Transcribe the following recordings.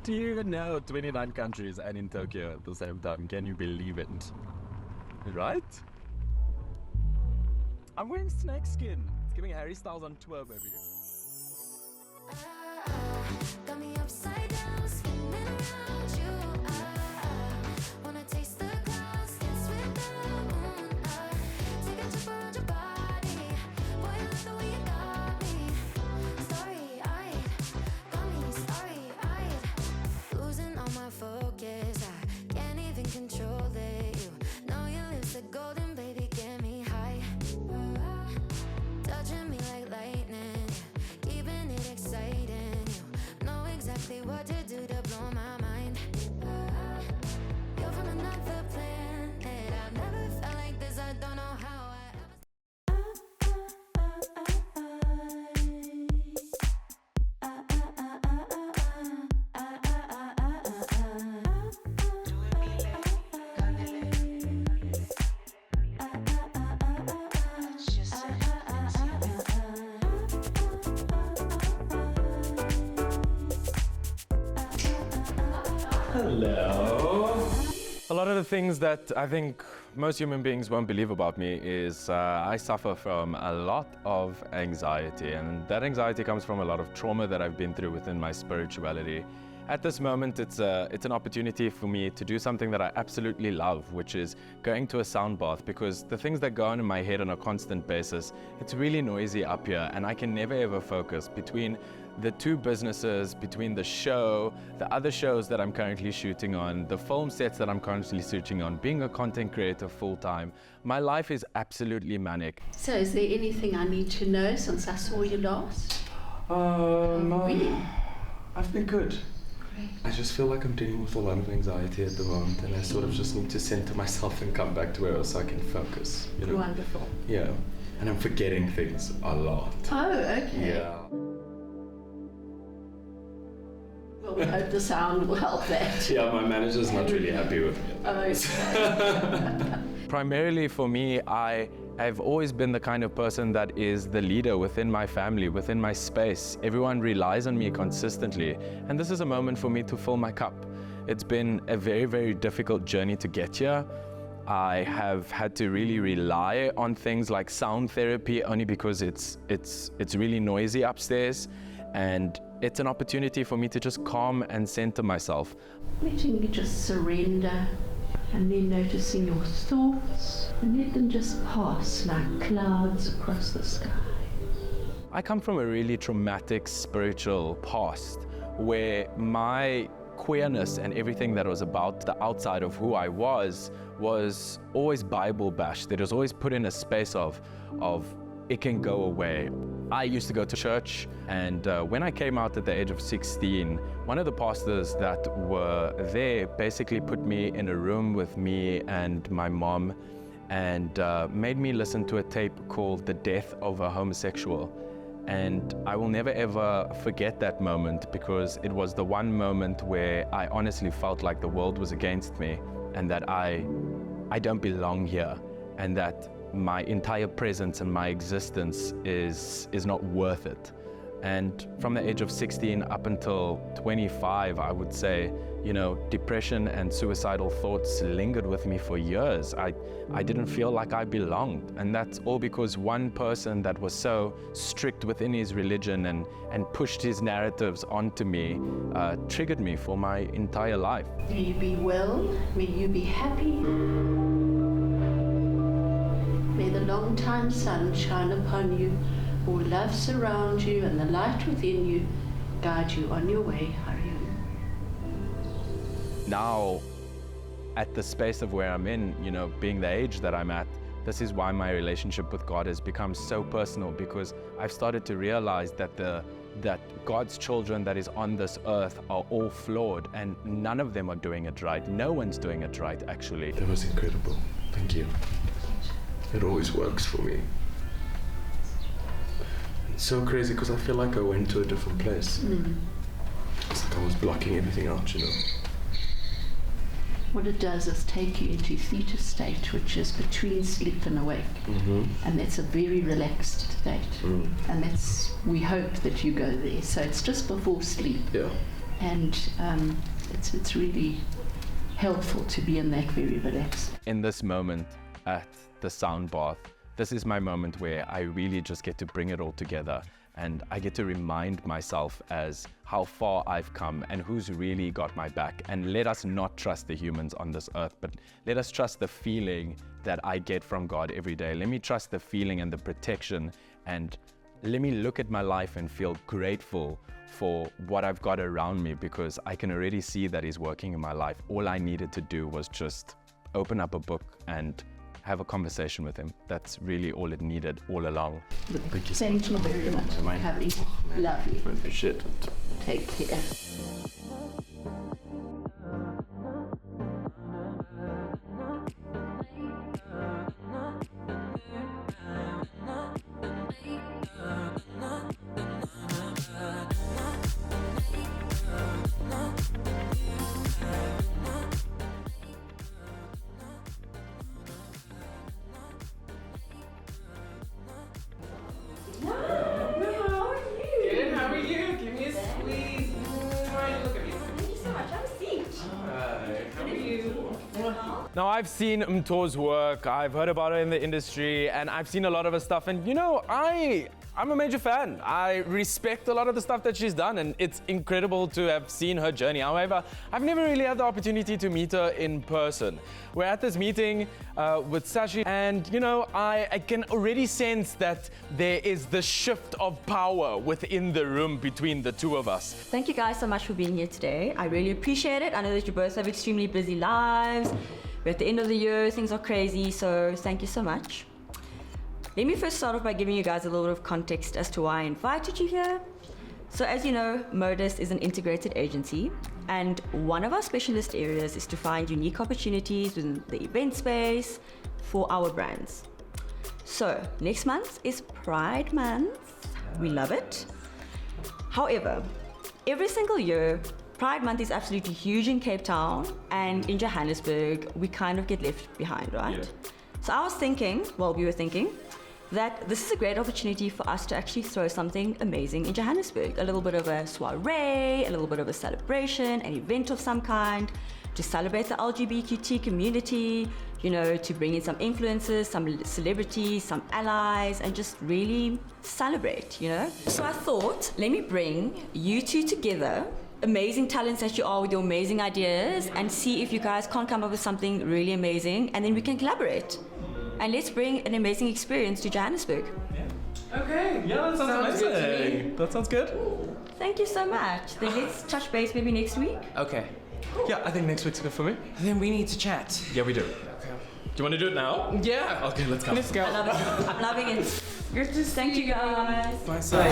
Do you even know 29 countries and in Tokyo at the same time? Can you believe it? Right? I'm wearing snake skin. It's giving Harry Styles on tour, baby. Got me upside down, spinning around you. Wanna taste the clouds, dance with the moon. Take a trip around your body. Boy, I love the way you got me. Starry-eyed, got me starry-eyed. Losing all my focus, I can't even control it. You know your lips are golden, baby, get me high. Touching me like lightning, keeping it exciting. You know exactly what to do to blow my mind. You're from another planet. I've never felt like this. I don't know how I Hello. A lot of the things that I think most human beings won't believe about me is I suffer from a lot of anxiety, and that anxiety comes from a lot of trauma that I've been through within my spirituality. At this moment, it's an opportunity for me to do something that I absolutely love, which is going to a sound bath, because the things that go on in my head on a constant basis, it's really noisy up here, and I can never ever focus between the two businesses, between the show, the other shows that I'm currently shooting on, the film sets that I'm currently shooting on, being a content creator full-time. My life is absolutely manic. So is there anything I need to know since I saw you last? No. I've been good. Great. I just feel like I'm dealing with a lot of anxiety at the moment, and I sort of just need to center myself and come back to where else I can focus, you know? Wonderful. Yeah. And I'm forgetting things a lot. Oh, okay. Yeah. Well, we hope the sound will help that. Yeah, my manager's not really happy with me. Oh, okay. Primarily for me, I have always been the kind of person that is the leader within my family, within my space. Everyone relies on me consistently, and this is a moment for me to fill my cup. It's been a very, very difficult journey to get here. I have had to really rely on things like sound therapy only because it's really noisy upstairs, and it's an opportunity for me to just calm and center myself. Letting you just surrender, and then noticing your thoughts, and let them just pass like clouds across the sky. I come from a really traumatic spiritual past where my queerness and everything that was about the outside of who I was always Bible bashed. It was always put in a space of it can go away. I used to go to church, and when I came out at the age of 16, one of the pastors that were there basically put me in a room with me and my mom and made me listen to a tape called The Death of a Homosexual. And I will never ever forget that moment, because it was the one moment where I honestly felt like the world was against me, and that I don't belong here, and that my entire presence and my existence is not worth it. And from the age of 16 up until 25, I would say, you know, depression and suicidal thoughts lingered with me for years. I didn't feel like I belonged. And that's all because one person that was so strict within his religion and pushed his narratives onto me triggered me for my entire life. May you be well, may you be happy. May the long-time sun shine upon you, or love surround you, and the light within you guide you on your way, Harion. Now, at the space of where I'm in, you know, being the age that I'm at, this is why my relationship with God has become so personal, because I've started to realize that God's children that is on this earth are all flawed, and none of them are doing it right. No one's doing it right, actually. That was incredible. Thank you. It always works for me. It's so crazy because I feel like I went to a different place. It's like I was blocking everything out, you know. what it does is take you into theta state, which is between sleep and awake. And that's a very relaxed state. And we hope that you go there. So it's just before sleep. Yeah. And it's really helpful to be in that very relaxed. In this moment at the sound bath, this is my moment where I really just get to bring it all together, and I get to remind myself as how far I've come and who's really got my back. And let us not trust the humans on this earth, but let us trust the feeling that I get from God every day. Let me trust the feeling and the protection, and let me look at my life and feel grateful for what I've got around me, because I can already see that He's working in my life. All I needed to do was just open up a book and have a conversation with Him. That's really all it needed all along. Thank you very much, Harry. Lovely. Appreciate it. Take care. Now, I've seen Mto's work, I've heard about her in the industry, and I've seen a lot of her stuff, and you know, I'm a major fan. I respect a lot of the stuff that she's done, and it's incredible to have seen her journey. However, I've never really had the opportunity to meet her in person. We're at this meeting with Sashi, and you know, I can already sense that there is the shift of power within the room between the two of us. Thank you guys so much for being here today. I really appreciate it. I know that you both have extremely busy lives. We're at the end of the year, things are crazy, so thank you so much. Let me first start off by giving you guys a little bit of context as to why I invited you here. So as you know, Modus is an integrated agency, and one of our specialist areas is to find unique opportunities within the event space for our brands. So next month is Pride Month. We love it. However, every single year, Pride Month is absolutely huge in Cape Town, and in Johannesburg, we kind of get left behind, right? Yeah. So we were thinking, that this is a great opportunity for us to actually throw something amazing in Johannesburg. A little bit of a soiree, a little bit of a celebration, an event of some kind, to celebrate the LGBTQ community, you know, to bring in some influencers, some celebrities, some allies, and just really celebrate, you know? So I thought, let me bring you two together, amazing talents that you are with your amazing ideas, and see if you guys can't come up with something really amazing, and then we can collaborate. And let's bring an amazing experience to Johannesburg. Yeah. Okay. Yeah, that sounds amazing. That sounds good. Thank you so much. Then let's touch base maybe next week. Okay. Yeah, I think next week's good for me. Then we need to chat. Yeah, we do. Okay. Do you want to do it now? Yeah. Okay, let's go. Let's go. I love it. I'm loving it. Good to see Thank you guys. My side.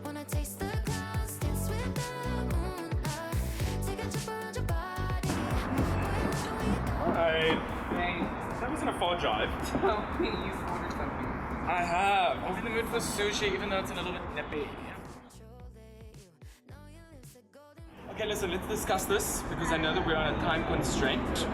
Wanna taste the clouds, dance with the moon. Take a trip around your body. Alright. Hey, That wasn't a far drive. tell me you ordered something. I have. I'm in the mood for sushi, even though it's a little bit nippy. Okay, listen, let's discuss this, because I know that we're on a time constraint.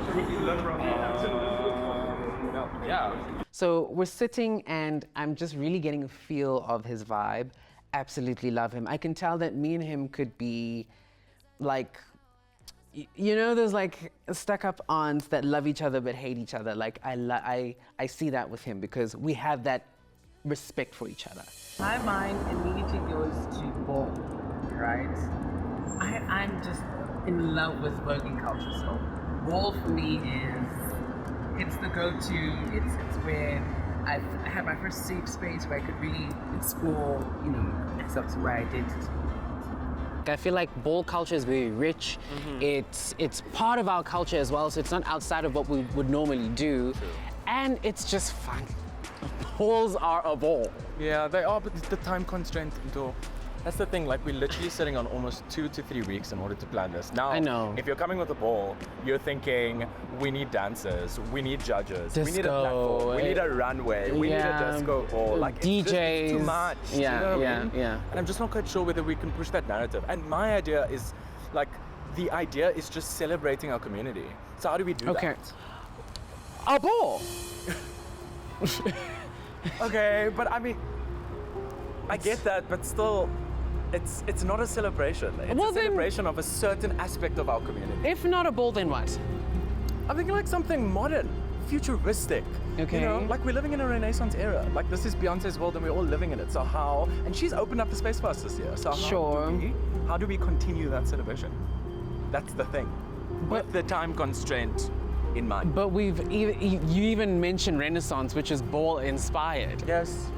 Yeah. So we're sitting, and I'm just really getting a feel of his vibe. Absolutely love him. I can tell that me and him could be like, you know, there's like stuck-up aunts that love each other but hate each other. Like I see that with him, because we have that respect for each other. My mind immediately goes to ball, right? I'm just in love with working culture. So ball for me it's the go-to. It's where I had my first safe space where I could really explore, you know, accept my identity. I feel like ball culture is very rich. It's part of our culture as well, so it's not outside of what we would normally do. And it's just fun. Balls are a ball. Yeah, they are, but it's the time constraint, though. That's the thing, like we're literally sitting on almost 2 to 3 weeks in order to plan this. Now, I know. if you're coming with a ball, you're thinking, we need dancers, we need judges, we need a Disco, platform, we need a runway, we need a disco ball. Like, it's DJs. too much. Yeah, do you know what I yeah, mean? yeah. And I'm just not quite sure whether we can push that narrative. And my idea is, like, the idea is just celebrating our community. So how do we do Okay. that? A ball. Okay, but I mean, I get that, but still, it's not a celebration. It's Well, a then- celebration of a certain aspect of our community. If not a ball, then what? I'm thinking like something modern, futuristic. Okay. You know, like we're living in a Renaissance era. Like this is Beyonce's world and we're all living in it. So how? And she's opened up the space for us this year. So Sure. how do we continue that celebration? That's the thing. With the time constraint in mind. But you even mentioned Renaissance, which is ball inspired. Yes.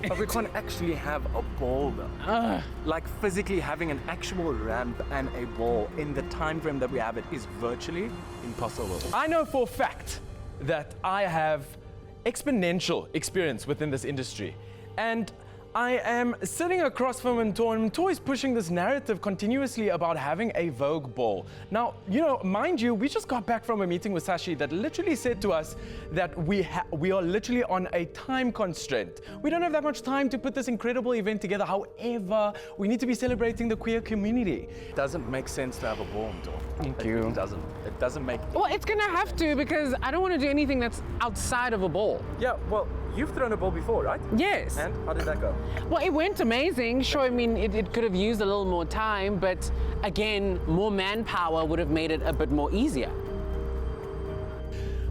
But we can't actually have a ball though. Like physically having an actual ramp and a ball in the time frame that we have it is virtually impossible. I know for a fact that I have exponential experience within this industry. And I am sitting across from Mto, and Mto is pushing this narrative continuously about having a Vogue ball. Now, you know, mind you, we just got back from a meeting with Sashi that literally said to us that we are literally on a time constraint. We don't have that much time to put this incredible event together. However, we need to be celebrating the queer community. It doesn't make sense to have a ball, Mto. Thank you. It doesn't. It doesn't make. Well, it's gonna have to because I don't want to do anything that's outside of a ball. Yeah, well, you've thrown a ball before, right? Yes. And how did that go? Well, it went amazing. Sure, I mean, it could have used a little more time, but again, more manpower would have made it a bit more easier.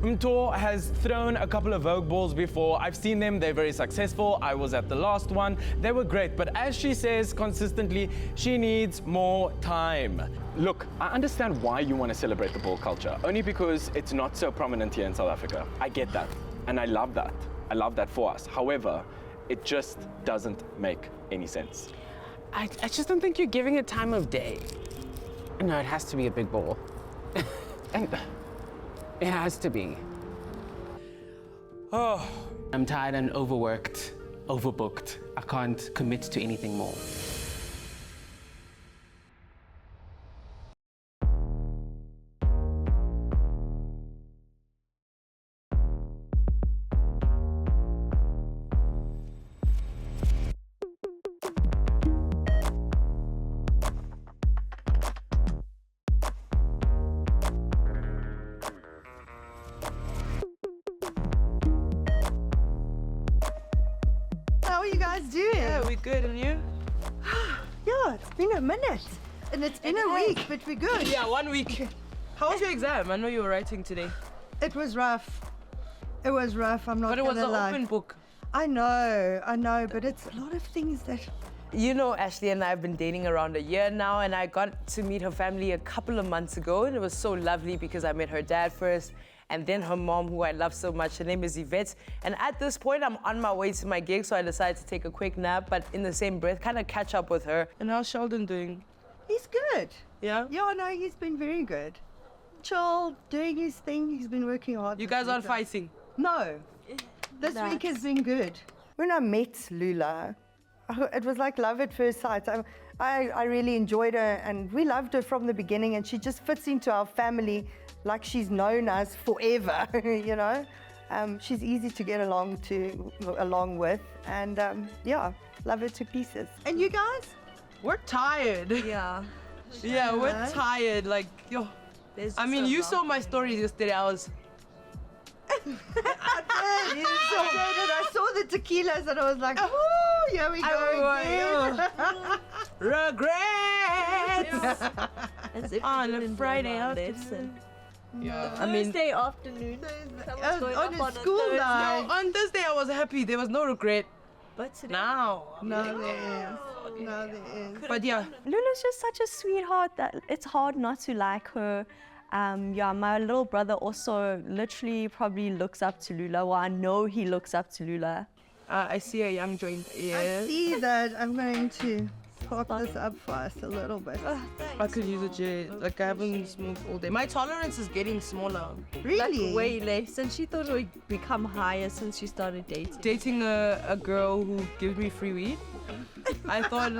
Mto has thrown a couple of Vogue balls before. I've seen them, they're very successful. I was at the last one, they were great. But as she says consistently, she needs more time. Look, I understand why you want to celebrate the ball culture, only because it's not so prominent here in South Africa. I get that, and I love that. I love that for us. However, it just doesn't make any sense. I just don't think you're giving it time of day. No, it has to be a big ball. And It has to be. oh, I'm tired and overworked, overbooked. I can't commit to anything more. How are you guys doing? Yeah, we good, and you? Yeah, it's been a minute. And it's been a week, but we're good. Yeah, 1 week. How was your exam? I know you were writing today. It was rough. It was rough, I'm not But it was gonna an lie. open book. I know, but it's a lot of things that... You know, Ashley and I have been dating around a year now, and I got to meet her family a couple of months ago, and it was so lovely because I met her dad first, and then her mom, who I love so much. Her name is Yvette. And at this point, I'm on my way to my gig, so I decided to take a quick nap, but in the same breath, kind of catch up with her. And how's Sheldon doing? He's good. Yeah? Yeah, no, he's been very good. Chill, doing his thing, he's been working hard. You this guys aren't week. fighting? No. This week has been good. When I met Lula, it was like love at first sight. I really enjoyed her, and we loved her from the beginning, and she just fits into our family like she's known us forever, you know. She's easy to get along with, and yeah, love her to pieces. And you guys? We're tired. Yeah. Yeah, we're tired. Like, yo. I mean, you saw my stories yesterday. I was. I saw the tequilas and I was like, oh, here we go again. Regrets. As if On you a didn't Friday know about afternoon. this. Yeah. I mean, Thursday afternoon. Someone's going on up a on school Thursday. night. On Thursday, I was happy. There was no regret. But today, Now. No, there is. No, there is. But yeah. Lula's just such a sweetheart that it's hard not to like her. Yeah, my little brother also literally probably looks up to Lula. Well, I know he looks up to Lula. I see a young joint. I Yes. see that. I'm going to park this up for us a little bit. I could use a J. Like, I haven't smoked all day. My tolerance is getting smaller. Really? like way less. And she thought it would become higher since she started dating. Dating a girl who gives me free weed. I thought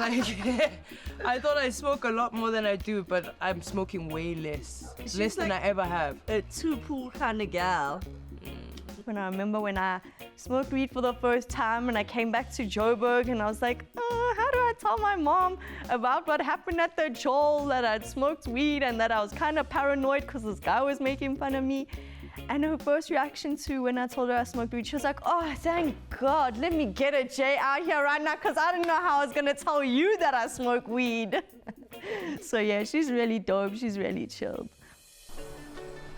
I smoke a lot more than I do, but I'm smoking way less. Less than I ever have. A two-pool kind of gal. When I remember when I smoked weed for the first time and I came back to Joburg and I was like, oh, how do I tell my mom about what happened at the Joel, that I'd smoked weed and that I was kind of paranoid because this guy was making fun of me. And her first reaction to when I told her I smoked weed, she was like, oh, thank God, let me get a J out here right now because I didn't know how I was going to tell you that I smoke weed. So yeah, she's really dope. She's really chilled.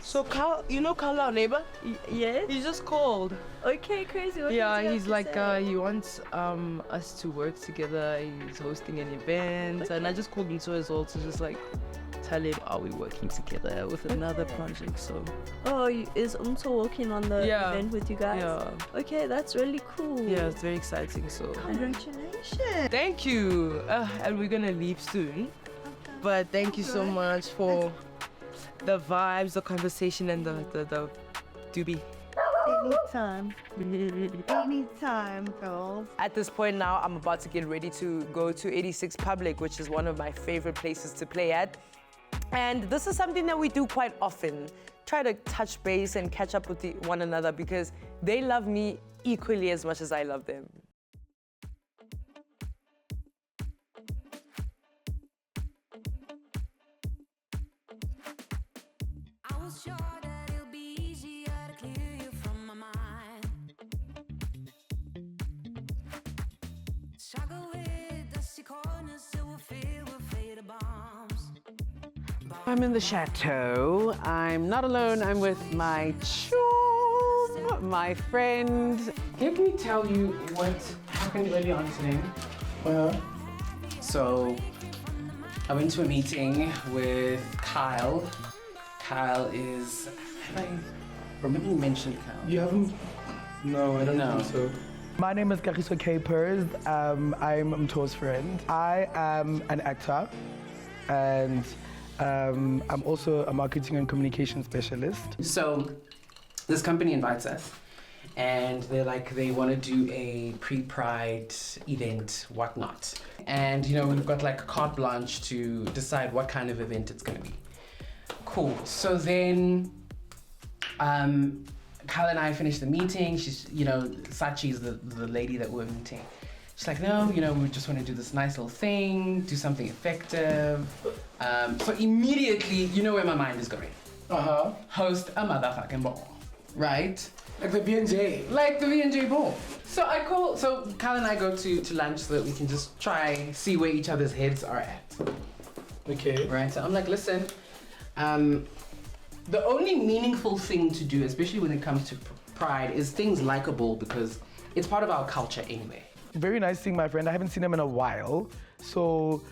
So Carl, you know Carl, our neighbor? Yes? He just called. Okay, crazy. What Yeah, did you he's have to like, say? he wants us to work together. He's hosting an event. And I just called him to as well to just like tell him, are we working together with another project? So. Oh, is Umto working on the Yeah. event with you guys? Yeah. Okay, that's really cool. Yeah, it's very exciting. So. Congratulations. Thank you. And we're gonna leave soon. But thank you so much for the vibes, the conversation, and the doobie. Anytime. Anytime, girls. At this point now, I'm about to get ready to go to 86 Public, which is one of my favorite places to play at. And this is something that we do quite often. Try to touch base and catch up with one another because they love me equally as much as I love them. I was sure that it'll be easier to clear you from my mind. Struggle with dusty corners that will fill with faded bombs. I'm in the chateau. I'm not alone. I'm with my chum, my friend. Let me tell you what happened early on today. So I went to a meeting with Kyle. Kyle is, have I remember you mentioned Kyle? You haven't? No, I don't No. think so. My name is Kagiso Capers. I'm Mto's friend. I am an actor and I'm also a marketing and communication specialist. So this company invites us and they're like, they want to do a pre-Pride event, whatnot. And you know, we've got like carte blanche to decide what kind of event it's going to be. Cool. So then Kyle and I finished the meeting. She's, you know, Sachi is the lady that we're meeting. She's like, no, you know, we just want to do this nice little thing, do something effective. So immediately, you know where my mind is going. Host a motherfucking ball, right? Like the B&J. Like the V&J ball. So Kyle and I go to lunch so that we can just try, see where each other's heads are at. Okay. Right, so I'm like, listen, the only meaningful thing to do, especially when it comes to Pride, is things like a ball because it's part of our culture anyway. Very nice seeing my friend. I haven't seen him in a while. So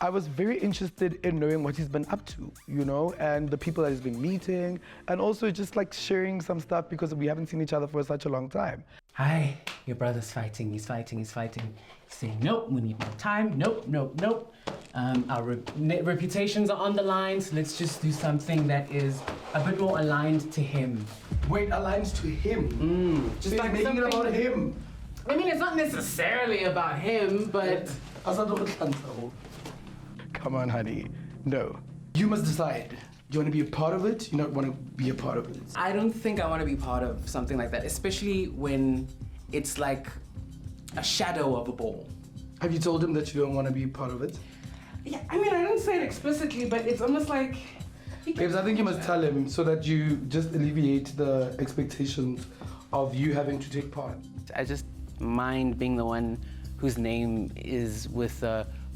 I was very interested in knowing what he's been up to, you know, and the people that he's been meeting, and also just like sharing some stuff because we haven't seen each other for such a long time. Hi, your brother's fighting, he's fighting. He's saying, nope, we need more time, nope. Our reputations are on the line, so let's just do something that is a bit more aligned to him. Wait, aligned to him? Just like making it about him? I mean, it's not necessarily about him, but... Come on, honey. No. You must decide. Do you want to be a part of it? Do you not want to be a part of it? I don't think I want to be part of something like that, especially when it's like a shadow of a ball. Have you told him that you don't want to be a part of it? Yeah, I mean, I didn't say it explicitly, but it's almost like... Babes, I think you must tell him so that you just alleviate the expectations of you having to take part. I just mind being the one whose name is with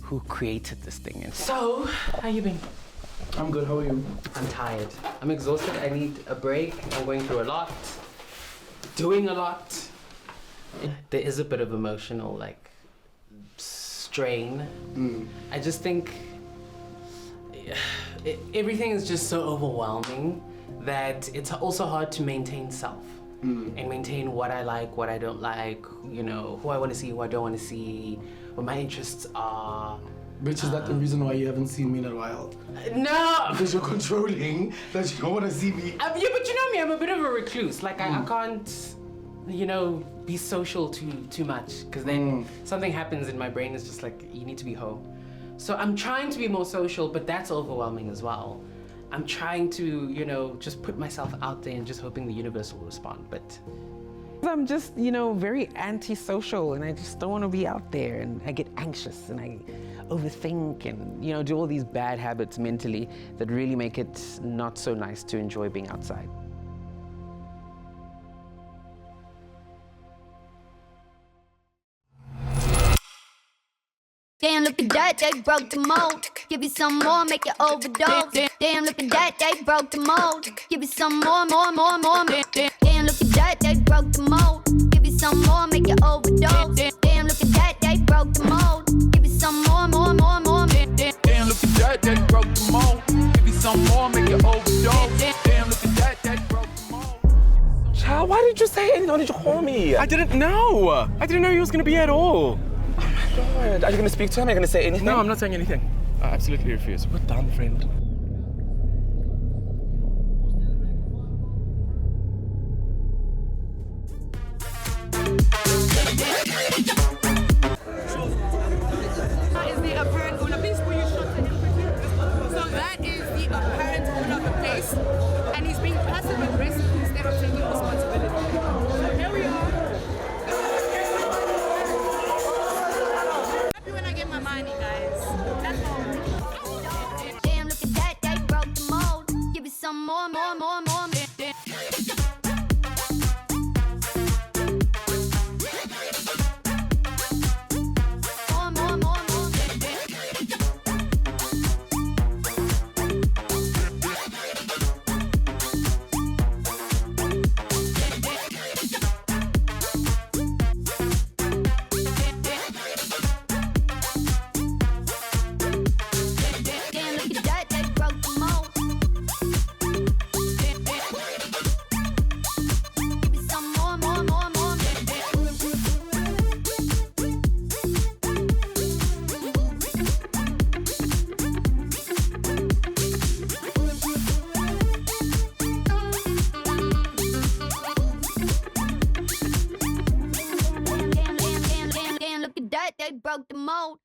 who created this thing. And so, how you been? I'm good, how are you? I'm tired. I'm exhausted, I need a break. I'm going through a lot, doing a lot. There is a bit of emotional, like, strain. I just think everything is just so overwhelming that it's also hard to maintain self and maintain what I like, what I don't like, you know, who I want to see, who I don't want to see, what my interests are. Bitch, is that the reason why you haven't seen me in a while? No! Because you're controlling that you don't want to see me. Yeah, but you know me, I'm a bit of a recluse. Like, I can't you know, be social too much, because then something happens in my brain. It's just like, you need to be home. So I'm trying to be more social, but that's overwhelming as well. I'm trying to, you know, just put myself out there and just hoping the universe will respond. But I'm just, you know, very antisocial, and I just don't want to be out there, and I get anxious and I overthink and, you know, do all these bad habits mentally that really make it not so nice to enjoy being outside. Damn, look at that, they broke the mold. Give you some more, make you overdose. Damn, look at that, they broke the mold. Give you some more. Damn, look at that, they broke the mold. Give you some more, make you overdose. Damn, look at that, they broke the mold. Give you some more. Damn, look at that, they broke the mold. Give you some more, make you overdose. Damn, look at that, they broke the mold. Child, why did you say anything? Why did you call me? I didn't know. I didn't know he was going to be here at all. God, are you going to speak to him? Are you going to say anything? No, I'm not saying anything. I absolutely refuse. We're done, friend. Is the apparent owner, please will you shut him quickly? So that is the apparent owner of the place, and he's being passive aggressive instead of taking responsibility. So here we are. Happy when I get my money, guys. That's all. Damn, look at that, they broke the mold. Give you some more. Damn, look at that, they broke the mold. Give you some more. Damn, look at that, they broke the mold.